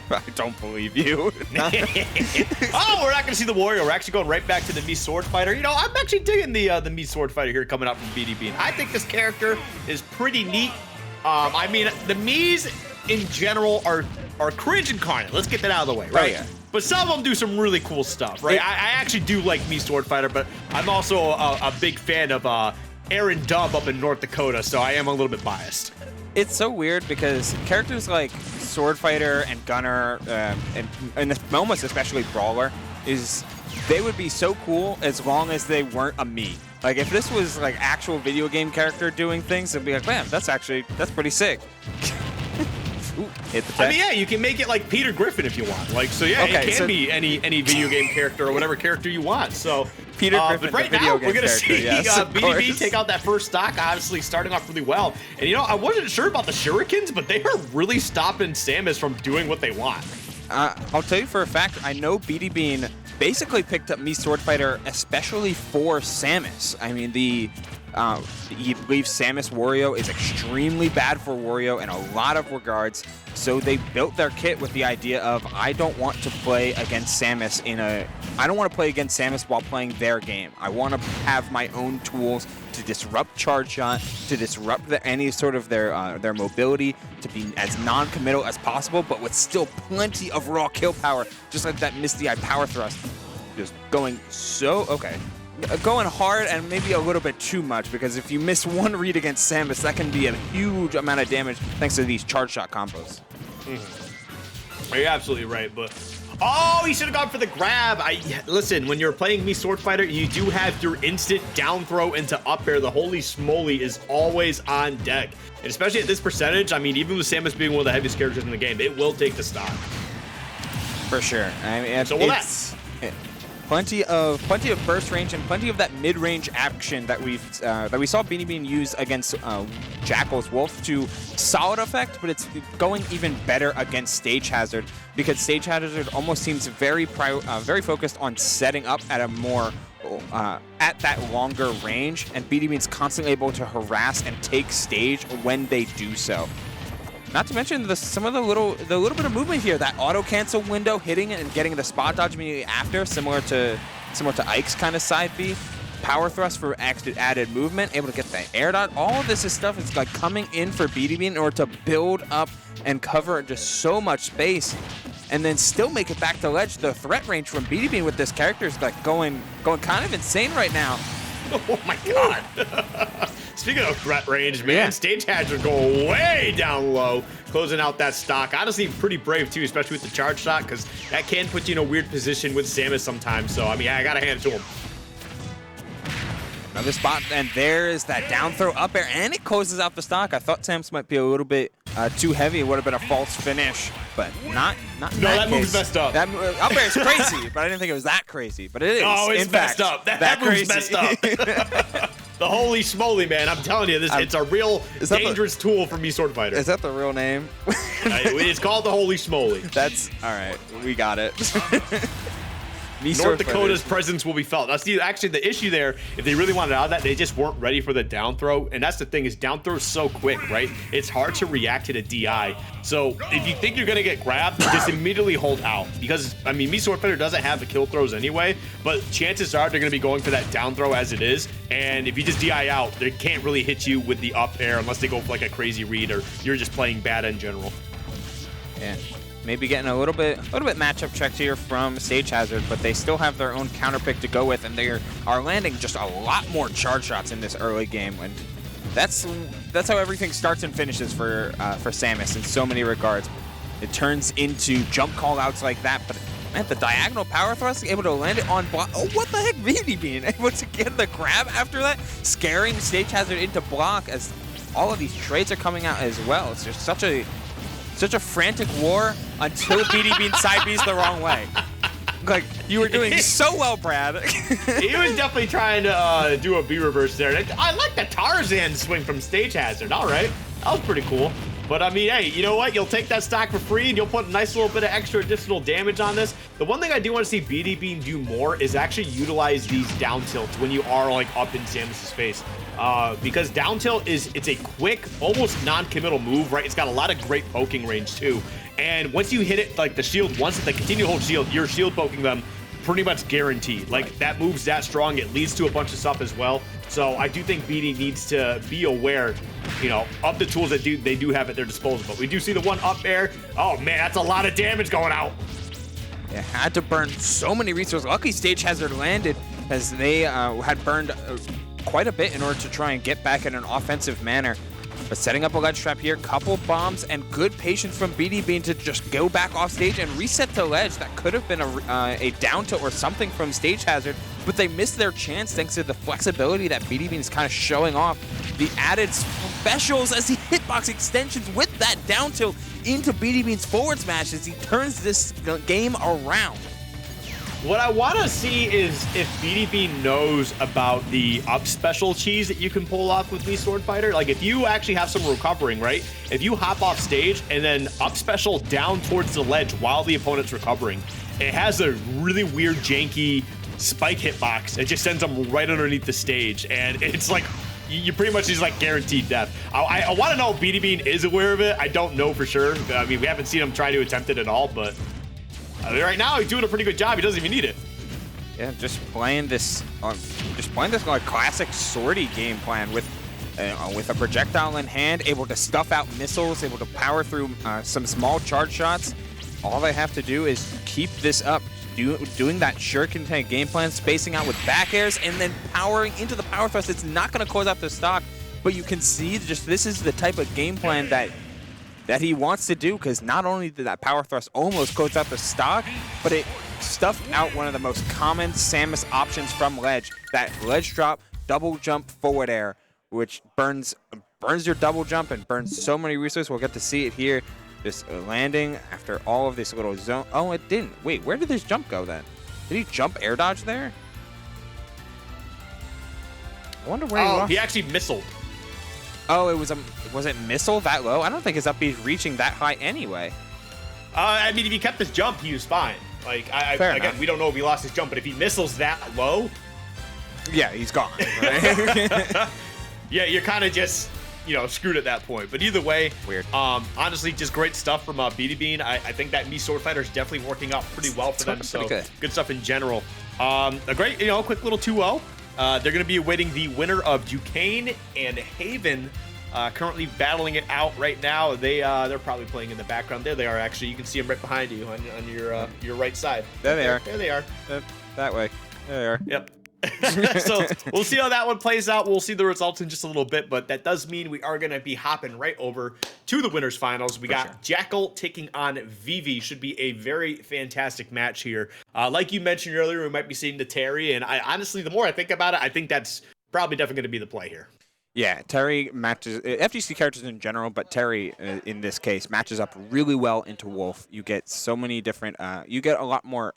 I don't believe you. Oh, we're not going to see the Wario. We're actually going right back to the Mii Sword Fighter. You know, I'm actually digging the Mii Sword Fighter here coming out from BeatyBean. I think this character is pretty neat. I mean, the Miis in general are cringe incarnate. Let's get that out of the way, right? Oh, yeah. But some of them do some really cool stuff, right? I actually do like Mii Sword Fighter, but I'm also a big fan of Aaron Dub up in North Dakota, so I am a little bit biased. It's so weird because characters like Sword Fighter and Gunner, and almost especially Brawler, they would be so cool as long as they weren't a Mii. Like, if this was like actual video game character doing things, it'd be like, man, that's pretty sick. Ooh, hit the tech. I mean, yeah, you can make it like Peter Griffin if you want. Like, so yeah, okay, it can be any video game character or whatever character you want. So Peter Griffin, but right the video now, game we're gonna character, see yes, BeatyBean take out that first stock, obviously starting off really well. And you know, I wasn't sure about the shurikens, but they are really stopping Samus from doing what they want. I'll tell you for a fact, I know BeatyBean basically picked up Mii Sword Fighter especially for Samus. I mean, he believes Samus Wario is extremely bad for Wario in a lot of regards, so they built their kit with the idea of, I don't want to play against Samus while playing their game. I want to have my own tools to disrupt charge shot, to disrupt any sort of their mobility, to be as non-committal as possible, but with still plenty of raw kill power, just like that Misty Eye power thrust. Just going hard and maybe a little bit too much, because if you miss one read against Samus, that can be a huge amount of damage thanks to these charge shot combos. You're absolutely right, but oh, he should have gone for the grab. Listen, when you're playing Mii Sword Fighter, you do have your instant down throw into up air. The holy smoly is always on deck, and especially at this percentage. I mean, even with Samus being one of the heaviest characters in the game, it will take the stock for sure. I mean, so will that. Plenty of burst range and plenty of that mid-range action that we saw BeatyBean use against Jackal's Wolf to solid effect, but it's going even better against Stage Hazard, because Stage Hazard almost seems very focused on setting up at a more at that longer range, and BeatyBean's constantly able to harass and take stage when they do so. Not to mention some of the little bit of movement here, that auto cancel window, hitting it and getting the spot dodge immediately after, similar to Ike's kind of side B. Power thrust for added movement, able to get the air dot. All of this stuff is like coming in for BeatyBean in order to build up and cover just so much space, and then still make it back to ledge. The threat range from BeatyBean with this character is like going kind of insane right now. Oh my god. Speaking of threat range, man, yeah. Stage Hazard going way down low, closing out that stock. Honestly, pretty brave too, especially with the charge shot, because that can put you in a weird position with Samus sometimes. So, I mean, I gotta hand it to him. Another spot, and there's that down throw up air, and it closes out the stock. I thought Samus might be a little bit too heavy. It would have been a false finish, but not no, that move's messed up. That up air is crazy, but I didn't think it was that crazy. But it is. Oh, it's in messed fact, up. That move's messed up. The holy smoly, man. I'm telling you, it's a real dangerous tool for Mii Sword Fighter. Is that the real name? It's called the holy smoly. That's all right. We got it. North Dakota's presence will be felt. That's actually the issue there. If they really wanted out of that, they just weren't ready for the down throw. And that's the thing, is down throw is so quick, right? It's hard to react to the DI. So if you think you're going to get grabbed, just immediately hold out. Because, I mean, Mii Sword Fighter doesn't have the kill throws anyway, but chances are they're going to be going for that down throw as it is. And if you just DI out, they can't really hit you with the up air unless they go for like a crazy read or you're just playing bad in general. Yeah. Maybe getting a little bit matchup checked here from Stage Hazard, but they still have their own counter pick to go with, and they are landing just a lot more charge shots in this early game, and that's how everything starts and finishes for Samus in so many regards. It turns into jump call outs like that, but man, the diagonal power thrust, able to land it on block. Oh, what the heck, BeatyBean able to get the grab after that, scaring Stage Hazard into block as all of these trades are coming out as well. It's just such a frantic war until BeatyBean side B's the wrong way. Like, you were doing so well, Brad. He was definitely trying to do a B reverse there. I like the Tarzan swing from Stage Hazard. All right, that was pretty cool. But I mean, hey, you know what? You'll take that stock for free and you'll put a nice little bit of extra additional damage on this. The one thing I do want to see BeatyBean do more is actually utilize these down tilts when you are like up in Samus's face. Because down tilt it's a quick, almost non-committal move, right? It's got a lot of great poking range too. And once you hit it, like the shield, once they continue to hold shield, you're shield poking them pretty much guaranteed. Like that move's that strong, it leads to a bunch of stuff as well. So I do think Beaty needs to be aware, you know, of the tools that they do have at their disposal. But we do see the one up air. Oh man, that's a lot of damage going out. It had to burn so many resources. Lucky Stage Hazard landed as they had burned quite a bit in order to try and get back in an offensive manner. But setting up a ledge trap here, couple bombs, and good patience from BeatyBean to just go back off stage and reset the ledge. That could have been a down tilt or something from Stage Hazard, but they missed their chance thanks to the flexibility that BeatyBean is kind of showing off. The added specials as he hitbox extensions with that down tilt into BeatyBean's forward smash as he turns this game around. What I want to see is if BeatyBean knows about the up special cheese that you can pull off with Mii Sword Fighter. Like if you actually have some recovering, right? If you hop off stage and then up special down towards the ledge while the opponent's recovering, it has a really weird janky spike hitbox. It just sends them right underneath the stage, and it's like you pretty much just like guaranteed death. I want to know if BeatyBean is aware of it. I don't know for sure. I mean, we haven't seen him try to attempt it at all, but right now he's doing a pretty good job. He doesn't even need it. Yeah, just playing this like classic swordy game plan with a projectile in hand, able to stuff out missiles, able to power through some small charge shots. All they have to do is keep this up, doing that shuriken tank game plan, spacing out with back airs, and then powering into the power thrust. It's not going to close out the stock, but you can see just this is the type of game plan that he wants to do, because not only did that power thrust almost close out the stock, but it stuffed out one of the most common Samus options from ledge, that ledge drop, double jump, forward air, which burns your double jump and burns so many resources. We'll get to see it here, just landing after all of this little zone. Oh, it didn't. Wait, where did this jump go then? Did he jump air dodge there? I wonder where he lost. He actually missiled. Oh, was it missile that low? I don't think his up B is reaching that high anyway. I mean, if he kept his jump, he was fine. Like, again, we don't know if he lost his jump, but if he missiles that low, yeah, he's gone. Right? Yeah, you're kind of just, you know, screwed at that point. But either way, weird. Honestly, just great stuff from BeatyBean. I think that Mii Sword Fighter is definitely working out pretty well for them. So good stuff in general. A great, you know, quick little 2-0. They're going to be awaiting the winner of Duquesne and Haven. Currently battling it out right now. They're probably playing in the background. There they are, actually. You can see them right behind you on your right side. There they are. There they are. That way. There they are. Yep. So we'll see how that one plays out. We'll see the results in just a little bit, but that does mean we are going to be hopping right over to the winners finals. We got Jackal taking on Vivi. Should be a very fantastic match here. Like you mentioned earlier, we might be seeing the Terry, and I honestly, the more I think about it, I think that's probably definitely going to be the play here. Yeah, Terry matches FGC characters in general, but Terry in this case matches up really well into Wolf. You get so many different, you get a lot more